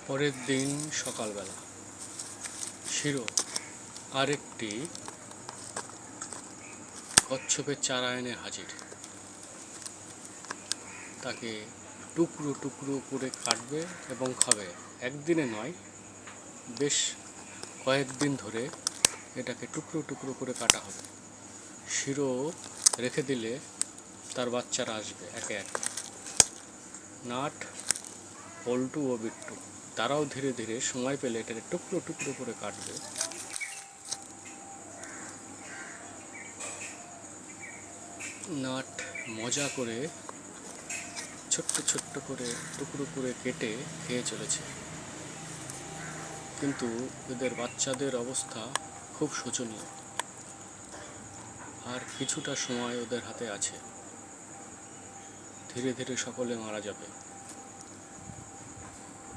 পরের দিন সকালবেলা শিরো আরেকটি কচ্ছপের চারা এনে হাজির। তাকে টুকরো টুকরো করে কাটবে এবং খাবে। একদিনে নয়, বেশ কয়েকদিন ধরে এটাকে টুকরো টুকরো করে কাটা হবে। শিরো রেখে দিলে তার বাচ্চারা আসবে একে একে। নাট, পল্টু ও বিট্টু তারাও ধীরে ধীরে সময় পেলে এটাকে টুকরো টুকরো করে কাটবে। নাট মজা করে ছোট্ট ছোট্ট করে টুকরো করে কেটে খেয়ে চলেছে, কিন্তু এদের বাচ্চাদের অবস্থা খুব শোচনীয়। আর কিছুটা সময় ওদের হাতে আছে, ধীরে ধীরে সকলে মারা যাবে।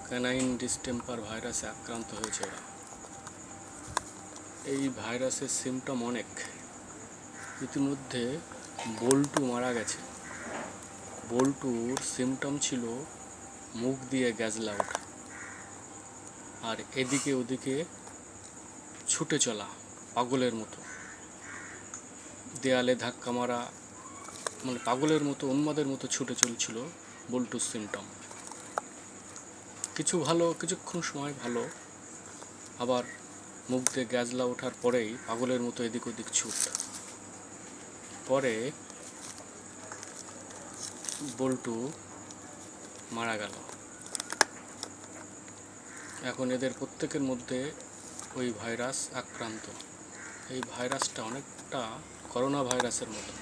ক্যানাইন ডিস্টেম্পার ভাইরাসে আক্রান্ত হয়েছে ওরা। এই ভাইরাসের সিমটম অনেক। ইতিমধ্যে বল্টু মারা গেছে। বল্টুর সিমটম ছিল মুখ দিয়ে গ্যাজলা ওঠা আর এদিকে ওদিকে ছুটে চলা পাগলের মতো, দেয়ালে ধাক্কা মারা, মানে পাগলের মতো উন্মাদের মতো ছুটে চলছিল বল্টুর সিমটম। কিছুক্ষণ সময় ভালো, আবার মুখ দিয়ে গ্যাজলা ওঠার পরেই পাগলের মতো এদিক ওদিক ছুট। পরে বল্টু মারা গেল। এখন এদের প্রত্যেকের মধ্যে ওই ভাইরাস আক্রান্ত। এই ভাইরাসটা অনেকটা করোনা ভাইরাসের মতো।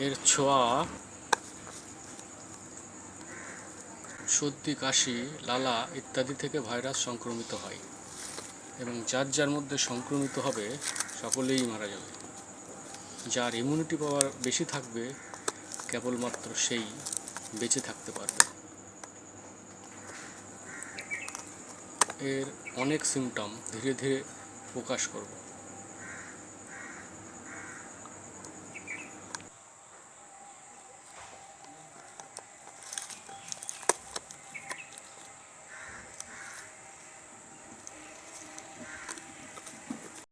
এর ছোঁয়া সর্দি, কাশি, লালা ইত্যাদি থেকে ভাইরাস সংক্রমিত হয় এবং যার যার মধ্যে সংক্রমিত হবে সকলেই মারা যাবে। যার ইমিউনিটি পাওয়ার বেশি থাকবে কেবলমাত্র সেই বেঁচে থাকতে পারবে। এর অনেক সিমটম ধীরে ধীরে প্রকাশ করব।